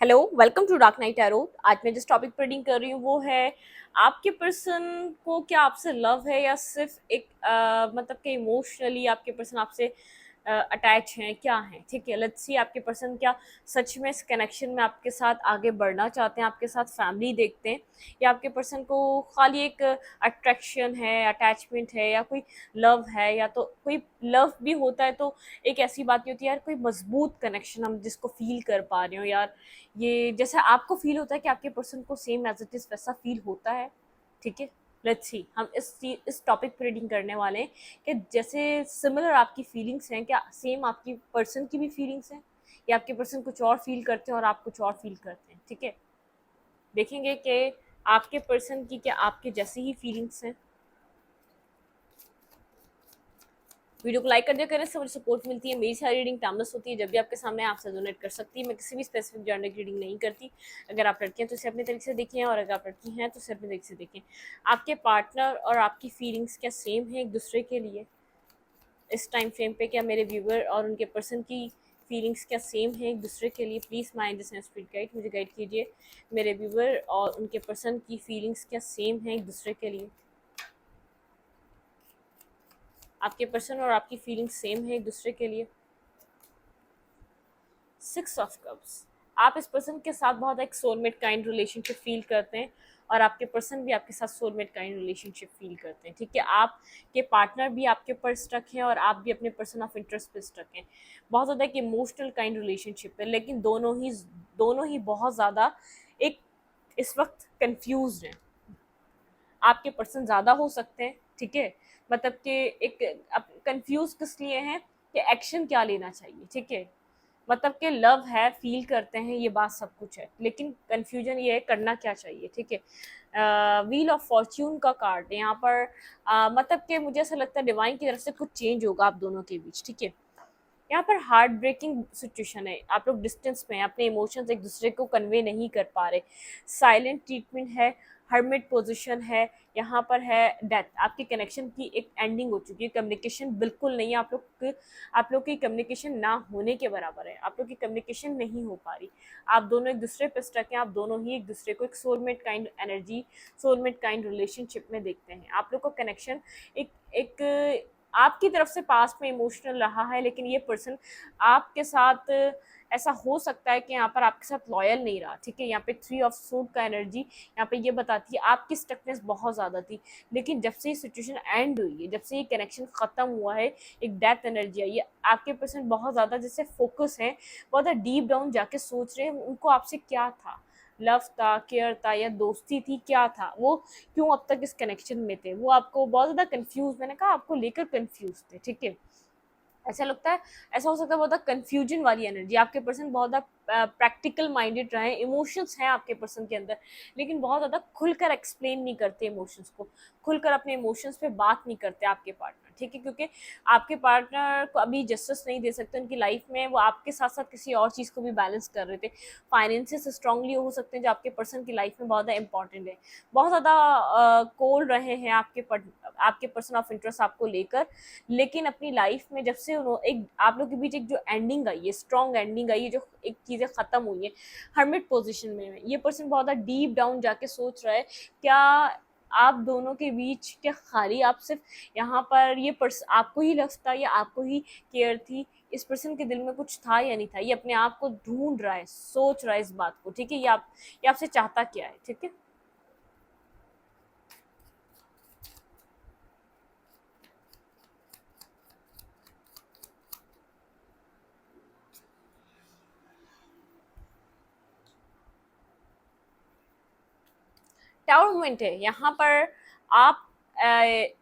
Hello, welcome to dark night tarot. आज मैं जिस टॉपिक पर रीडिंग कर रही हूँ वो है आपके पर्सन को क्या आपसे लव है या सिर्फ एक मतलब कि इमोशनली आपके पर्सन आपसे अटैच हैं, क्या है। ठीक है, लेट्स सी आपके पर्सन क्या सच में इस कनेक्शन में आपके साथ आगे बढ़ना चाहते हैं, आपके साथ फैमिली देखते हैं, या आपके पर्सन को खाली एक अट्रैक्शन है, अटैचमेंट है, या कोई लव है, या तो कोई लव भी होता है तो एक ऐसी बात नहीं होती यार, कोई मजबूत कनेक्शन हम जिसको फील कर पा रहे हो यार, ये जैसे आपको फील होता है कि आपके पर्सन को सेम एज इट इज वैसा फील होता है। ठीक है, लेट्स सी हम इस टॉपिक पर रीडिंग करने वाले हैं कि जैसे सिमिलर आपकी फीलिंग्स हैं, क्या सेम आपकी पर्सन की भी फीलिंग्स हैं, या आपके पर्सन कुछ और फील करते हैं और आप कुछ और फील करते हैं। ठीक है, देखेंगे कि आपके पर्सन की क्या आपके जैसी ही फीलिंग्स हैं। वीडियो को लाइक कर दिया करें, इससे मुझे सपोर्ट मिलती है। मेरी सारी रीडिंग टाइमलेस होती है, जब भी आपके सामने आपसे डोनेट कर सकती है। मैं किसी भी स्पेसिफिक जॉनर की रीडिंग नहीं करती। अगर आप लड़के हैं तो इसे अपने तरीके से देखें, और अगर आप लड़की हैं तो इसे अपने तरीके से देखें। आपके पार्टनर और आपकी फीलिंग्स क्या सेम है एक दूसरे के लिए इस टाइम फ्रेम पे? क्या मेरे व्यूवर और उनके पर्सन की फीलिंग्स क्या सेम है एक दूसरे के लिए? Please my angels and spirit guide मुझे गाइड कीजिए। मेरे व्यूवर और उनके पर्सन की फीलिंग्स क्या सेम है एक दूसरे के लिए? आपके पर्सन और आपकी फीलिंग्स सेम है एक दूसरे के लिए? 6 ऑफ कप्स। आप इस पर्सन के साथ बहुत एक सोलमेट काइंड रिलेशनशिप फील करते हैं, और आपके पर्सन भी आपके साथ सोलमेट काइंड रिलेशनशिप फील करते हैं। ठीक है, आपके पार्टनर भी आपके ऊपर स्टक हैं और आप भी अपने पर्सन ऑफ इंटरेस्ट पे स्टक हैं। बहुत ज़्यादा एक इमोशनल काइंड रिलेशनशिप है, लेकिन दोनों ही बहुत ज़्यादा एक इस वक्त कंफ्यूज हैं। आपके पर्सन ज़्यादा हो सकते हैं। ठीक है, मतलब कि एक कंफ्यूज किस लिए हैं कि एक्शन क्या लेना चाहिए। ठीक है, मतलब कि लव है, फील करते हैं, ये बात सब कुछ है, लेकिन कंफ्यूजन ये है करना क्या चाहिए। ठीक है, व्हील ऑफ फॉर्च्यून का कार्ड है यहाँ पर। मतलब कि मुझे ऐसा लगता है डिवाइन की तरफ से कुछ चेंज होगा आप दोनों के बीच। ठीक है, यहाँ पर हार्ट ब्रेकिंग सिचुएशन है, आप लोग डिस्टेंस में हैं, अपने इमोशंस एक दूसरे को कन्वे नहीं कर पा रहे। साइलेंट ट्रीटमेंट है, हर्मिट पोजीशन है, यहाँ पर है डेथ। आपके कनेक्शन की एक एंडिंग हो चुकी है, कम्युनिकेशन बिल्कुल नहीं है। आप लोग की कम्युनिकेशन ना होने के बराबर है, आप लोग की कम्युनिकेशन नहीं हो पा रही। आप दोनों एक दूसरे पे स्टक हैं, आप दोनों ही एक दूसरे को एक soulmate kind energy, soulmate kind relationship में देखते हैं। आप लोग का कनेक्शन एक एक आपकी तरफ से पास्ट में इमोशनल रहा है, लेकिन ये पर्सन आपके साथ ऐसा हो सकता है कि यहाँ पर आपके साथ लॉयल नहीं रहा। ठीक है, यहाँ पे 3 ऑफ सूट का एनर्जी यहाँ पे ये बताती है आपकी स्टकनेस बहुत ज़्यादा थी, लेकिन जब से ये सिचुएशन एंड हुई है, जब से ये कनेक्शन ख़त्म हुआ है, एक डेथ एनर्जी आई है। आपके पर्सन बहुत ज़्यादा जैसे फोकस है, बहुत ज़्यादा डीप डाउन जाके सोच रहे हैं उनको आपसे क्या था, लव था, केयर था, या दोस्ती थी, क्या था वो, क्यों अब तक इस कनेक्शन में थे। वो आपको बहुत ज़्यादा कंफ्यूज, मैंने कहा आपको लेकर कंफ्यूज थे। ठीक है, ऐसा लगता है, ऐसा हो सकता है बहुत ज़्यादा कन्फ्यूजन वाली एनर्जी। आपके पर्सन बहुत ज़्यादा प्रैक्टिकल माइंडेड रहे, इमोशंस हैं आपके पर्सन के अंदर, लेकिन बहुत ज़्यादा खुलकर एक्सप्लेन नहीं करते इमोशंस को, खुलकर अपने इमोशंस पे बात नहीं करते आपके पार्टनर। ठीक है, क्योंकि आपके पार्टनर को अभी जस्टिस नहीं दे सकते उनकी लाइफ में, वो आपके साथ साथ किसी और चीज़ को भी बैलेंस कर रहे थे। फाइनेंसेस स्ट्रांगली हो सकते हैं जो आपके पर्सन की लाइफ में बहुत ज़्यादा इंपॉर्टेंट है। बहुत ज़्यादा कोल्ड रहे हैं आपके पर्सन ऑफ इंटरेस्ट आपको लेकर, लेकिन अपनी लाइफ में जब से उन्होंने एक आप लोग के बीच एक जो एंडिंग आई है, स्ट्रॉन्ग एंडिंग आई है, जो एक चीज़ें ख़त्म हुई है, हर्मिट पोजीशन में है। ये पर्सन बहुत ज़्यादा डीप डाउन जाके सोच रहा है, क्या आप दोनों के बीच क्या खाली आप सिर्फ यहाँ पर ये आपको ही लव था या आपको ही केयर थी, इस पर्सन के दिल में कुछ था या नहीं था, ये अपने आप को ढूंढ रहा है, सोच रहा है इस बात को। ठीक है, ये आपसे चाहता क्या है। ठीक है, टावर मूवमेंट है यहाँ पर। आप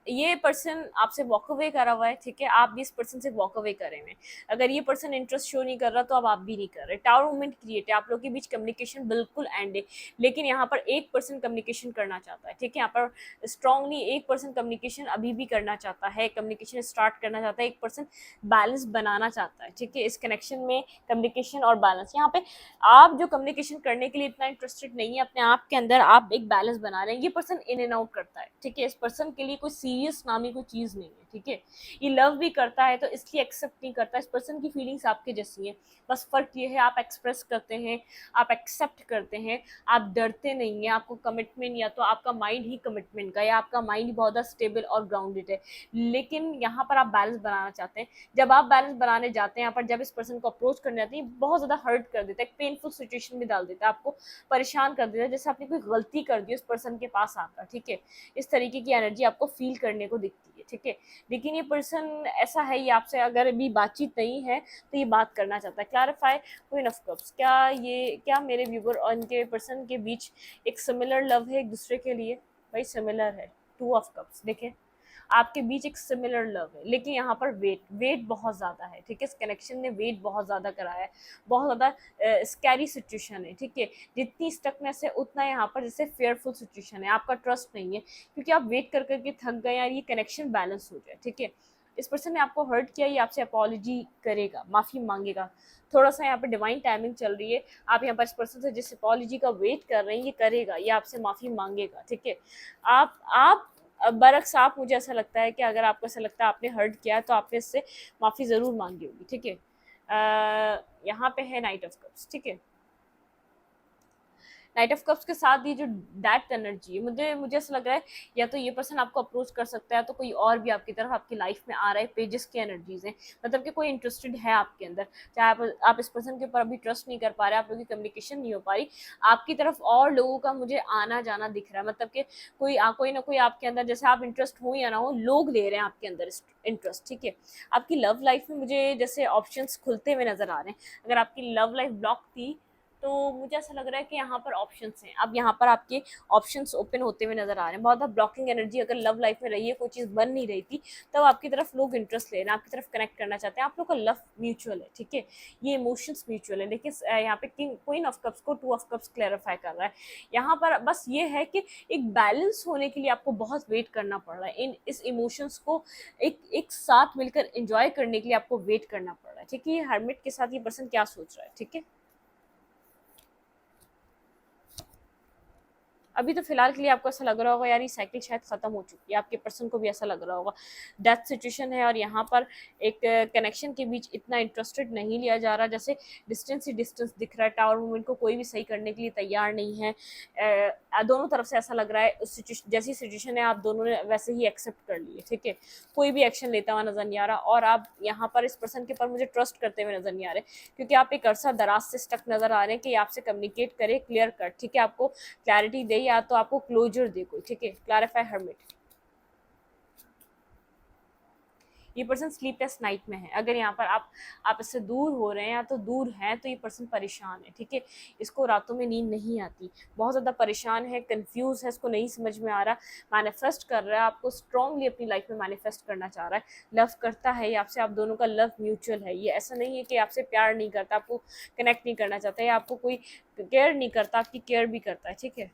ये पर्सन आपसे वॉक अवे करा हुआ है। ठीक है, आप भी इस पर्सन से वॉक अवे करे हुए हैं। अगर ये पर्सन इंटरेस्ट शो नहीं कर रहा तो अब आप भी नहीं कर रहे। टावर मूवमेंट क्रिएट है, आप लोग के बीच कम्युनिकेशन बिल्कुल एंड है, लेकिन यहाँ पर एक पर्सन कम्युनिकेशन करना चाहता है। ठीक है, यहाँ पर स्ट्रांगली एक पर्सन कम्युनिकेशन अभी भी करना चाहता है, कम्युनिकेशन स्टार्ट करना चाहता है, एक पर्सन बैलेंस बनाना चाहता है। ठीक है, इस कनेक्शन में कम्युनिकेशन और बैलेंस, यहाँ पे आप जो कम्युनिकेशन करने के लिए इतना इंटरेस्टेड नहीं है अपने आप के अंदर, आप एक बैलेंस बना रहे हैं। ये पर्सन इन एंड आउट करता है। ठीक है, इस पर्सन के लिए कोई सीरियस नामी कोई चीज़ नहीं है। ठीक है। ये लव भी करता है तो इसलिए एक्सेप्ट नहीं करता, इस पर्सन की फीलिंग्स आपके जैसी हैं, बस फ़र्क ये है आप एक्सप्रेस करते हैं, आप एक्सेप्ट करते हैं, आप डरते नहीं हैं, आपको कमिटमेंट या तो आपका माइंड ही कमिटमेंट का, या आपका माइंड ही बहुत ज़्यादा स्टेबल और ग्राउंडेड है। लेकिन यहाँ पर आप बैलेंस बनाना चाहते हैं, जब आप बैलेंस बनाने जाते हैं यहाँ पर, जब इस पर्सन को अप्रोच करने जाते हैं, बहुत ज़्यादा हर्ट कर देता है, एक पेनफुल सिचुएशन में डाल देता है, आपको परेशान कर देता है, जैसे आपने कोई गलती कर दी उस पर्सन के पास आकर, ठीक है। इस तरीके की एनर्जी आपको फील करने को दिखती है, ठीक है। लेकिन ये पर्सन ऐसा है, ये आपसे अगर अभी बातचीत नहीं है तो ये बात करना चाहता है। क्लैरिफाई क्वीन ऑफ कप्स, क्या मेरे व्यूवर और इनके पर्सन के बीच एक सिमिलर लव है एक दूसरे के लिए? भाई सिमिलर है। टू ऑफ कप्स, देखें आपके बीच एक सिमिलर लव है, लेकिन यहाँ पर वेट बहुत ज़्यादा है, ठीक है। इस कनेक्शन ने वेट बहुत ज़्यादा कराया है, बहुत ज़्यादा स्कैरी सिचुएशन है, ठीक है। जितनी स्टकनेस है उतना यहाँ पर जैसे फेयरफुल सिचुएशन है, आपका ट्रस्ट नहीं है क्योंकि आप वेट कर करके थक गए यार, ये कनेक्शन बैलेंस हो जाए, ठीक है। इस पर्सन ने आपको हर्ट किया, ये आपसे अपॉलॉजी करेगा, माफ़ी मांगेगा। थोड़ा सा यहाँ पे डिवाइन टाइमिंग चल रही है, आप यहाँ पर इस पर्सन से जिस अपॉलॉजी का वेट कर रहे हैं ये करेगा, ये आपसे माफ़ी मांगेगा, ठीक है। आप बरक्स आप, मुझे ऐसा लगता है कि अगर आपको ऐसा लगता है आपने हर्ट किया है तो आपने इससे माफ़ी ज़रूर मांगी होगी, ठीक है। यहाँ पे है नाइट ऑफ कप्स, ठीक है। नाइट ऑफ कप्स के साथ ये जो दैट एनर्जी है, मुझे ऐसा लग रहा है या तो ये पर्सन आपको अप्रोच कर सकता है, तो कोई और भी आपकी तरफ आपकी लाइफ में आ रहा है, पेजेस की एनर्जीज हैं, मतलब कि कोई इंटरेस्टेड है आपके अंदर, चाहे आप इस पर्सन के ऊपर अभी ट्रस्ट नहीं कर पा रहे, आप लोगों की कम्युनिकेशन नहीं हो पा रही, आपकी तरफ और लोगों का मुझे आना जाना दिख रहा है, मतलब कि कोई ना कोई आपके अंदर, जैसे आप इंटरेस्ट हो या ना हो, लोग ले रहे हैं आपके अंदर इंटरेस्ट, ठीक है। आपकी लव लाइफ में मुझे जैसे ऑप्शंस खुलते हुए नजर आ रहे हैं। अगर आपकी लव लाइफ ब्लॉक थी तो मुझे ऐसा लग रहा है कि यहाँ पर ऑप्शंस हैं, अब यहाँ पर आपके ऑप्शंस ओपन होते हुए नजर आ रहे हैं। बहुत ज़्यादा ब्लॉकिंग एनर्जी अगर लव लाइफ में रही है, कोई चीज़ बन नहीं रही थी, तब आपकी तरफ लोग इंटरेस्ट ले रहे हैं, आपकी तरफ कनेक्ट करना चाहते हैं, आप लोग का लव म्यूचुअल है, ठीक है। ये इमोशंस म्यूचुअल है। देखिए यहाँ पे क्वीन ऑफ कप्स को टू ऑफ कप्स क्लैरिफाई कर रहा है। यहाँ पर बस ये है कि एक बैलेंस होने के लिए आपको बहुत वेट करना पड़ रहा है, इस इमोशंस को एक साथ मिलकर एंजॉय करने के लिए आपको वेट करना पड़ रहा है, ठीक है। ये हर्मिट के साथ ये पर्सन क्या सोच रहा है, ठीक है। अभी तो फिलहाल के लिए आपको ऐसा लग रहा होगा यार ये साइकिल शायद खत्म हो चुकी है, आपके पर्सन को भी ऐसा लग रहा होगा, डेथ सिचुएशन है, और यहाँ पर एक कनेक्शन के बीच इतना इंटरेस्टेड नहीं लिया जा रहा, जैसे डिस्टेंस ही डिस्टेंस दिख रहा है, टावर मूवमेंट को कोई भी सही करने के लिए तैयार नहीं है। दोनों तरफ से ऐसा लग रहा है, उस जैसी सिचुएशन है आप दोनों ने वैसे ही एक्सेप्ट कर लिए, ठीक है। कोई भी एक्शन लेता हुआ नजर नहीं आ रहा, और आप यहाँ पर इस पर्सन के ऊपर मुझे ट्रस्ट करते हुए नजर नहीं आ रहे, क्योंकि आप एक अरसा दराज से स्टक नजर आ रहे हैं कि आपसे कम्युनिकेट करे, क्लियर कट, ठीक है, आपको क्लैरिटी दे या तो आपको क्लोजर दे कोई, ठीक है। क्लैरिफाई हर्मिट, ये पर्सन स्लीपलेस नाइट में है। अगर यहाँ पर आप इससे दूर हो रहे हैं या तो दूर हैं तो ये पर्सन परेशान है, ठीक है। इसको रातों में नींद नहीं आती, बहुत ज़्यादा परेशान है, कंफ्यूज है, इसको नहीं समझ में आ रहा, मैनिफेस्ट कर रहा है, आपको स्ट्रांगली अपनी लाइफ में मैनिफेस्ट करना चाह रहा है, लव करता है ये आपसे, आप दोनों का लव म्यूचुअल है। ये ऐसा नहीं है कि आपसे प्यार नहीं करता, आपको कनेक्ट नहीं करना चाहता, या आपको कोई केयर नहीं करता, आपकी केयर भी करता है, ठीक है।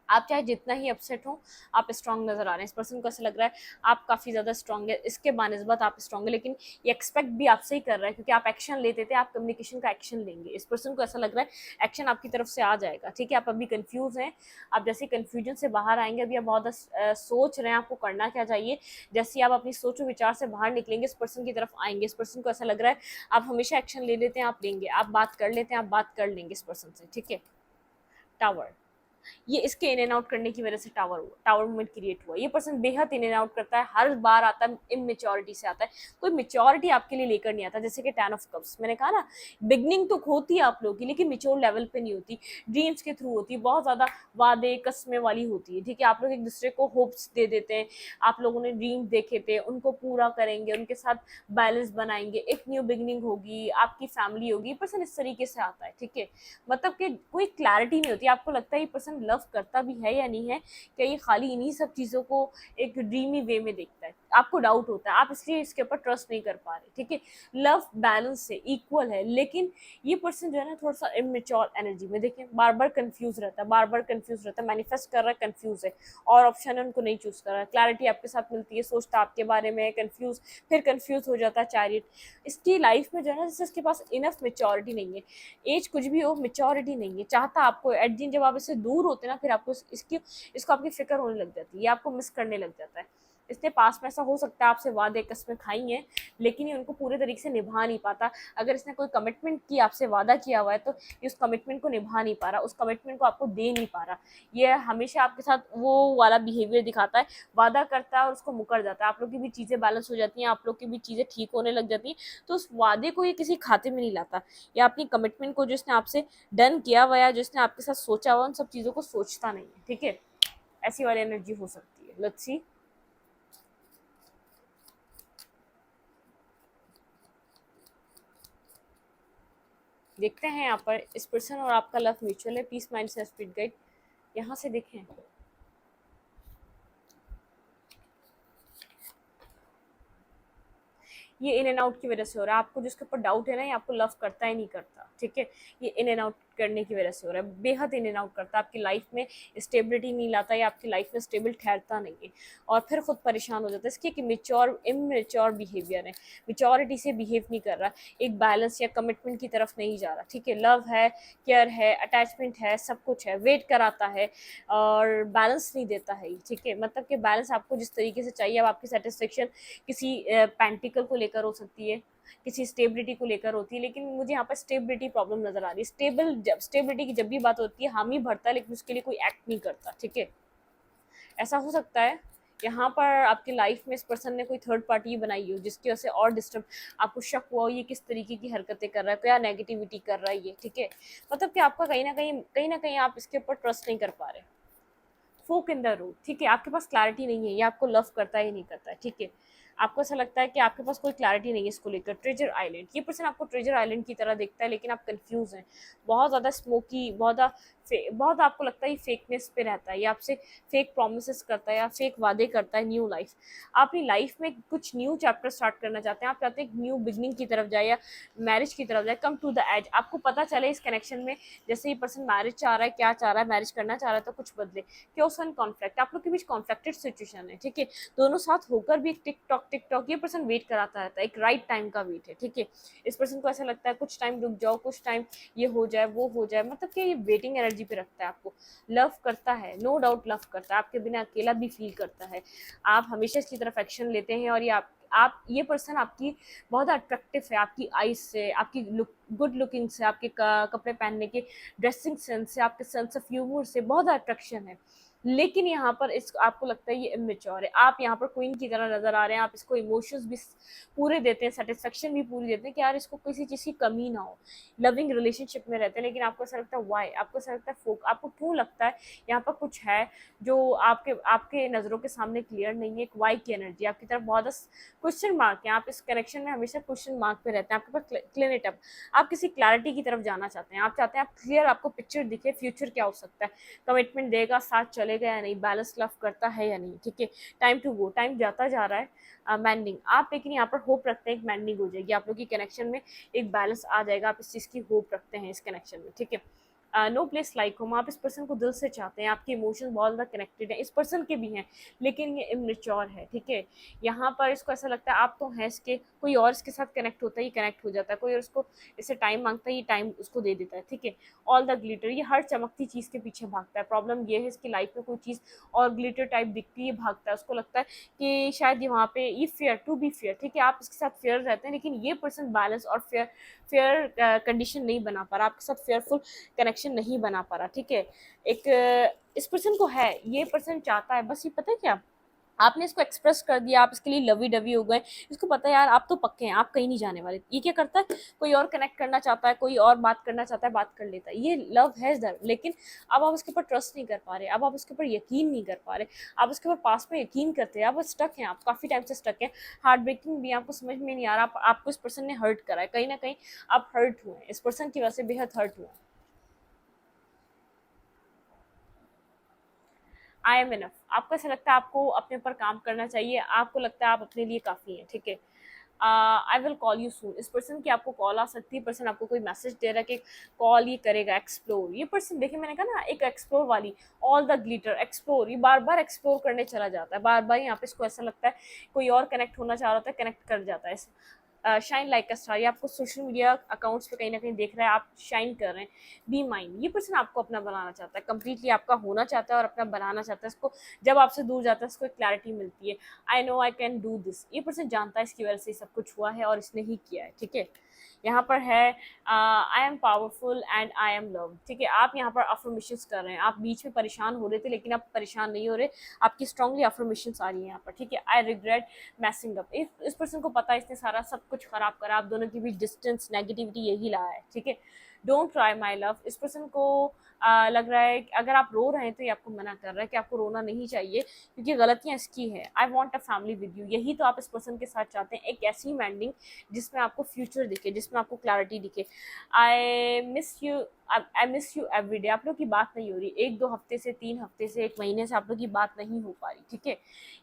आप चाहे जितना ही अपसेट हो, आप स्ट्रांग नजर आ रहे हैं, इस पर्सन को ऐसा लग रहा है आप काफ़ी ज़्यादा स्ट्रांग है, इसके बानिस्बत आप स्ट्रांग है, लेकिन ये एक्सपेक्ट भी आपसे ही कर रहा है, क्योंकि आप एक्शन लेते थे, आप कम्युनिकेशन का एक्शन लेंगे, इस पर्सन को ऐसा लग रहा है एक्शन आपकी तरफ से आ जाएगा, ठीक है। आप अभी कंफ्यूज हैं, आप जैसे कन्फ्यूजन से बाहर आएंगे, अभी आप बहुत सोच रहे हैं आपको करना क्या चाहिए, जैसे आप अपनी सोच और विचार से बाहर निकलेंगे, इस पर्सन की तरफ आएंगे, इस पर्सन को ऐसा लग रहा है आप हमेशा एक्शन ले लेते हैं, आप लेंगे, आप बात कर लेते हैं, आप बात कर लेंगे इस पर्सन से, ठीक है। टावर, ये इसके इन एंड आउट करने की वजह से टावर मूवमेंट क्रिएट हुआ। ये पर्सन बेहद इन एंड आउट करता है, हर बार आता है इमेच्योरिटी से आता है, कोई मेच्योरिटी आपके लिए लेकर नहीं आता, जैसे कि 10 ऑफ कप्स, मैंने कहा ना बिगनिंग तो होती है आप लोगों की, लेकिन मेच्योर लेवल पे नहीं होती, ड्रीम्स के थ्रू होती है, बहुत ज़्यादा वादे कस्में वाली होती है, ठीक है। आप लोग एक दूसरे को होप्स दे देते हैं, आप लोगों ने ड्रीम देखे थे उनको पूरा करेंगे, उनके साथ बैलेंस बनाएंगे, एक न्यू बिगनिंग होगी, आपकी फैमिली होगी, पर्सन इस तरीके से आता है, ठीक है। मतलब कि कोई क्लैरिटी नहीं होती, आपको लगता है ये पर्सन लव करता भी है या नहीं है, क्या ये खाली इन्हीं सब चीज़ों को एक ड्रीमी वे में देखता है, आपको डाउट होता है, आप इसलिए इसके ऊपर ट्रस्ट नहीं कर पा रहे, ठीक है। लव बैलेंस से इक्वल है, लेकिन ये पर्सन जो है ना थोड़ा सा इमेच्योर एनर्जी में, देखें बार बार कंफ्यूज रहता है, बार बार कंफ्यूज रहता है, मैनिफेस्ट कर रहा है, कंफ्यूज है, और ऑप्शन है उनको नहीं चूज कर रहा है, क्लैरिटी आपके साथ मिलती है, सोचता आपके बारे में, कंफ्यूज, फिर कंफ्यूज हो जाता है, चैरिट। इसकी लाइफ में जो है ना, जैसे इसके पास इनफ मेच्योरिटी नहीं है, एज कुछ भी हो, मेच्योरिटी नहीं है, चाहता आपको एट दिन, जब आप इससे दूर होते हैं ना, फिर आपको इसको आपकी फिक्र होने लग जाती है, आपको मिस करने लग जाता है। इसने पास में ऐसा हो सकता है आपसे वादे कसमें खाई हैं, लेकिन ये उनको पूरे तरीके से निभा नहीं पाता। अगर इसने कोई कमिटमेंट की, आपसे वादा किया हुआ है, तो ये उस कमिटमेंट को निभा नहीं पा रहा, उस कमिटमेंट को आपको दे नहीं पा रहा। ये हमेशा आपके साथ वो वाला बिहेवियर दिखाता है, वादा करता है और उसको मुकर जाता है। आप लोग की भी चीज़ें बैलेंस हो जाती हैं, आप लोग की भी चीज़ें ठीक होने लग जाती हैं, तो उस वादे को ये किसी खाते में नहीं लाता, या अपनी कमिटमेंट को जो इसने आपसे डन किया हुआ या जो इसने आपके साथ सोचा हुआ, उन सब चीज़ों को सोचता नहीं है। ठीक है, ऐसी वाली एनर्जी हो सकती है। Let's see. देखते हैं यहाँ पर इस पर्सन और आपका लव म्यूचुअल है, पीस माइंड से स्पिरिट गाइड। यहाँ से देखें, ये इन एंड आउट की वजह से हो रहा है। आपको जिसके ऊपर डाउट है ना, ये आपको लव करता है नहीं करता। ठीक है, ये इन एंड आउट करने की वजह से हो रहा है, बेहद इन एंड आउट करता है, आपकी लाइफ में स्टेबिलिटी नहीं लाता, या आपकी लाइफ में स्टेबल ठहरता नहीं है, और फिर खुद परेशान हो जाता है। इसकी एक इमेच्योर बिहेवियर है, मेच्योरिटी से बिहेव नहीं कर रहा, एक बैलेंस या कमिटमेंट की तरफ नहीं जा रहा। ठीक है, लव है, केयर है, अटैचमेंट है, सब कुछ है, वेट कराता है और बैलेंस नहीं देता है। ठीक है, मतलब कि बैलेंस आपको जिस तरीके से चाहिए, अब आपकी सेटिस्फेक्शन किसी पैंटिकल को लेकर हो सकती है, किसी स्टेबिलिटी को लेकर होती है, लेकिन मुझे यहाँ पर स्टेबिलिटी प्रॉब्लम नजर आ रही है। स्टेबिलिटी की जब भी बात होती है, हम ही भरता है, लेकिन उसके लिए कोई एक्ट नहीं करता। ठीक है, ऐसा हो सकता है यहाँ पर आपकी लाइफ में इस पर्सन ने कोई थर्ड पार्टी बनाई हो, जिसकी वजह से और डिस्टर्ब, आपको शक हुआ हो ये किस तरीके की हरकतें कर रहा है, क्या नेगेटिविटी कर रहा है ये। ठीक है, मतलब कि आपका कहीं ना कहीं आप इसके ऊपर ट्रस्ट नहीं कर पा रहे, फोक इन द रोड। ठीक है, आपके पास क्लैरिटी नहीं है, ये आपको लव करता है या नहीं करता है। ठीक है, आपको ऐसा लगता है कि आपके पास कोई क्लैरिटी नहीं है इसको लेकर। ट्रेजर आइलैंड, ये पर्सन आपको ट्रेजर आइलैंड की तरह दिखता है, लेकिन आप कंफ्यूज हैं, बहुत ज़्यादा स्मोकी, बहुत आपको लगता है फेकनेस पे रहता है, या आपसे फेक प्रोमिस करता है या फेक वादे करता है। न्यू लाइफ, आप अपनी लाइफ में कुछ न्यू चैप्टर स्टार्ट करना चाहते हैं, आप चाहते हैं एक न्यू बिगनिंग की तरफ जाए या मैरिज की तरफ जाए, कम टू द एज। आपको पता चले इस कनेक्शन में, जैसे ये पर्सन मैरिज चाह रहा है, क्या चाह रहा है, मैरिज करना चाह रहा है, तो कुछ बदले। क्योस एंड कॉन्फ्लिक्ट, आप लोग के बीच कॉन्फ्लिक्टेड सिचुएशन है। ठीक है, दोनों साथ होकर भी एक टिक टॉक ये पर्सन वेट कराता रहता है, एक राइट टाइम का वेट है। ठीक है, इस पर्सन को ऐसा लगता है कुछ टाइम रुक जाओ, कुछ टाइम ये हो जाए वो हो जाए, मतलब कि ये वेटिंग एनर्जी पे रखता है आपको। लव करता है, नो डाउट लव करता है, आपके बिना अकेला भी फील करता है, आप हमेशा इसकी तरफ एक्शन लेते हैं, और ये आप ये पर्सन आपकी बहुत अट्रैक्टिव है, आपकी आइज से, आपकी गुड लुकिंग से, आपके कपड़े पहनने के ड्रेसिंग सेंस से, आपके सेंस ऑफ ह्यूमर से बहुत अट्रैक्शन है। लेकिन यहाँ पर इस आपको लगता है ये इमेच्योर है, आप यहाँ पर क्वीन की तरह नजर आ रहे हैं, आप इसको इमोशंस भी पूरे देते हैं, सेटिस्फेक्शन भी पूरी देते हैं कि यार इसको किसी चीज़ की कमी ना हो, लविंग रिलेशनशिप में रहते हैं। लेकिन आपको ऐसा लगता है वाई, आपको ऐसा लगता है फोक, आपको क्यों लगता है यहाँ पर कुछ है जो आपके आपके नज़रों के सामने क्लियर नहीं है। एक वाई की एनर्जी आपकी तरफ बहुत क्वेश्चन मार्क है, आप इस कनेक्शन में हमेशा क्वेश्चन मार्क पे रहते हैं, आपके पास क्लियर अप, आप किसी क्लैरिटी की तरफ जाना चाहते हैं, आप चाहते हैं आप क्लियर, आपको पिक्चर दिखे फ्यूचर क्या हो सकता है, कमिटमेंट देगा, साथ चलेगा या नहीं, बैलेंस लव करता है या नहीं। ठीक है, टाइम टू गो, टाइम जाता जा रहा है, मैंडिंग आप, लेकिन यहाँ पर होप रखते हैं एक मैंडिंग हो जाएगी, आप लोग की कनेक्शन में एक बैलेंस आ जाएगा, आप इस चीज़ की होप रखते हैं इस कनेक्शन में। ठीक है, नो प्लेस लाइक होम, आप इस पर्सन को दिल से चाहते हैं, आपके इमोशंस बहुत ज़्यादा कनेक्टेड हैं, इस पर्सन के भी हैं, लेकिन ये इमेच्योर है। ठीक है, यहाँ पर इसको ऐसा लगता है आप तो हैं इसके, कोई और इसके साथ कनेक्ट होता है, ये कनेक्ट हो जाता है, कोई और इसको इससे टाइम मांगता है, ये टाइम उसको दे देता है। ठीक है, ऑल द ग्लिटर, ये हर चमकती चीज़ के पीछे भागता है। प्रॉब्लम ये है इसकी लाइफ में कोई चीज़ और ग्लिटर टाइप दिखती है, भागता है, उसको लगता है कि शायद ये वहाँ पे ये फेयर टू बी फेयर। ठीक है, आप इसके साथ फेयर रहते हैं, लेकिन ये पर्सन बैलेंस और फेयर फेयर कंडीशन नहीं बना पा रहा, आपके साथ फेयरफुल कनेक्शन नहीं बना पा रहा। ठीक है, एक इस पर्सन को है, ये पर्सन चाहता है, बस ये पता है क्या, आपने इसको एक्सप्रेस कर दिया, आप इसके लिए लवी डवी हो गए, इसको पता है यार आप तो पक्के हैं, आप कहीं नहीं जाने वाले। ये क्या करता है, कोई और कनेक्ट करना चाहता है, कोई और बात करना चाहता है, बात कर लेता है, ये लव है इधर। लेकिन अब आप उसके ऊपर ट्रस्ट नहीं कर पा रहे, अब आप उसके ऊपर यकीन नहीं कर पा रहे, आप उसके ऊपर पास में यकीन करते हैं, आप स्टक हैं, आप काफ़ी टाइम से स्टक हैं, हार्ट ब्रेकिंग भी आपको समझ में नहीं आ रहा, आपको इस पर्सन ने हर्ट करा है, कहीं ना कहीं आप हर्ट हुए हैं, इस पर्सन की वजह से बेहद हर्ट हुए हैं। आई एम इनफ, आपको ऐसा लगता है आपको अपने ऊपर काम करना चाहिए, आपको लगता है आप अपने लिए काफ़ी हैं। ठीक है, I will call you soon, इस पर्सन की आपको कॉल आ सकती है, पर्सन आपको कोई मैसेज दे रहा है कि कॉल ये करेगा, एक्सप्लोर। ये पर्सन देखिए मैंने कहा ना, एक एक्सप्लोर वाली, ऑल द ग्लिटर एक्सप्लोर, ये बार बार एक्सप्लोर करने चला जाता है, बार बार यहाँ पे इसको ऐसा लगता है कोई और कनेक्ट होना चाह रहा होता है, कनेक्ट कर जाता है। शाइन लाइक अ स्टार, ये आपको सोशल मीडिया अकाउंट्स पे कहीं ना कहीं देख रहा है, आप शाइन कर रहे हैं, बी माइंड। ये पर्सन आपको अपना बनाना चाहता है, कंप्लीटली आपका होना चाहता है और अपना बनाना चाहता है। इसको जब आपसे दूर जाता है इसको एक क्लैरिटी मिलती है, I know I can do this. ये पर्सन जानता है इसकी वजह से सब कुछ हुआ है और इसने ही किया है, ठीक है। यहाँ पर है I am powerful and I am love, ठीक है। आप यहाँ पर अफर्मेशंस कर रहे हैं, आप बीच में परेशान हो रहे थे लेकिन आप परेशान नहीं हो रहे, आपकी स्ट्रांगली अफर्मेशंस आ रही है यहाँ पर, ठीक है। आई रिग्रेट मैसिंग अप, इस पर्सन को पता है इसने सारा सब कुछ खराब करा, आप दोनों के बीच डिस्टेंस नेगेटिविटी यही लाया है, ठीक है। डोंट ट्राई माई लव, इस पर्सन को लग रहा है कि अगर आप रो रहे हैं तो ये आपको मना कर रहा है कि आपको रोना नहीं चाहिए क्योंकि गलतियाँ इसकी है। I want a family with you, यही तो आप इस पर्सन के साथ चाहते हैं, एक ऐसी मैंडिंग जिसमें आपको फ्यूचर दिखे, जिसमें आपको क्लैरिटी दिखे। I miss you every day, आप लोग की बात नहीं हो रही, 1-2 हफ्ते से, 3 हफ्ते से, 1 महीने से आप लोग की बात नहीं हो पा रही, ठीक है।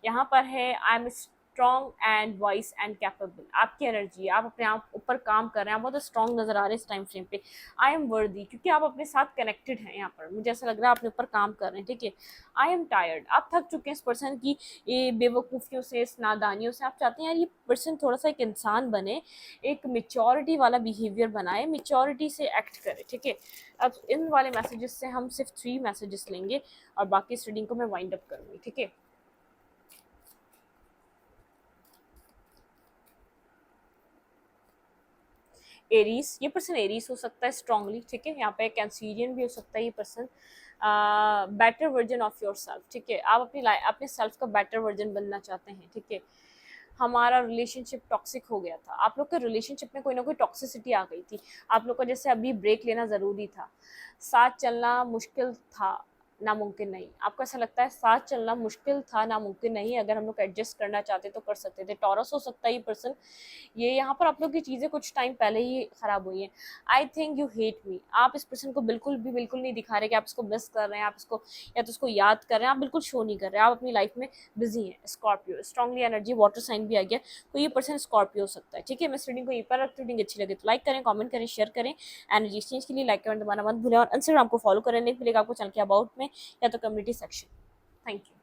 यहाँ पर है I am strong and voice and capable, आपकी एनर्जी, आप अपने आप ऊपर काम कर रहे हैं, आप बहुत स्ट्रॉन्ग नजर आ रहे हैं इस टाइम फ्रेम पे। आई एम वर्दी, क्योंकि आप अपने साथ कनेक्टेड हैं, यहाँ पर मुझे ऐसा लग रहा है अपने ऊपर काम कर रहे हैं, ठीक है। आई एम टायर्ड, आप थक चुके हैं इस पर्सन की ये बेवकूफ़ियों से, इस नादानियों से। आप चाहते हैं यार ये पर्सन थोड़ा सा एक इंसान बने, एक मेच्योरिटी वाला बिहेवियर बनाए, मेच्योरिटी से एक्ट करे, ठीक है। अब इन वाले मैसेजेस से हम सिर्फ 3 मैसेजेस लेंगे और बाकी इस रीडिंग को मैं वाइंड अप करूँगी, ठीक है। एरीज, ये पर्सन एरीज हो सकता है स्ट्रांगली, ठीक है। यहाँ पे कैंसीरियन भी हो सकता है ये person. Better version of your self, ठीक है। आप अपने सेल्फ का बेटर वर्जन बनना चाहते हैं, ठीक है। हमारा रिलेशनशिप टॉक्सिक हो गया था, आप लोग के रिलेशनशिप में कोई ना कोई टॉक्सिसिटी आ गई थी, आप लोग को जैसे अभी ब्रेक लेना ज़रूरी था, साथ चलना मुश्किल था, नामुमकिन नहीं। आपको ऐसा लगता है साथ चलना मुश्किल था, नामुमकिन नहीं, अगर हम लोग एडजस्ट करना चाहते तो कर सकते थे। टॉरस हो सकता है ये पर्सन, ये यहाँ पर आप लोग की चीज़ें कुछ टाइम पहले ही ख़राब हुई हैं। I think you hate me, आप इस पर्सन को बिल्कुल नहीं दिखा रहे कि आप इसको मिस कर रहे हैं, आप इसको या तो उसको याद कर रहे हैं, आप बिल्कुल शो नहीं कर रहे हैं, आप अपनी लाइफ में बिजी हैं। Scorpio, strongly energy, water sign भी आ गया, तो ये पर्सन स्कॉर्पियो हो सकता है, ठीक है। मैं इस रीडिंग को यहीं पर रखती हूँ। रीडिंग अच्छी लगे तो लाइक करें, कमेंट करें, शेयर करें। एनर्जी एक्सचेंज के लिए लाइक कमेंट दबाना मत भूलें और इंस्टाग्राम को फॉलो करें, लिंक मिलेगा आपको चैनल के अबाउट में या तो कम्युनिटी सेक्शन। Thank you.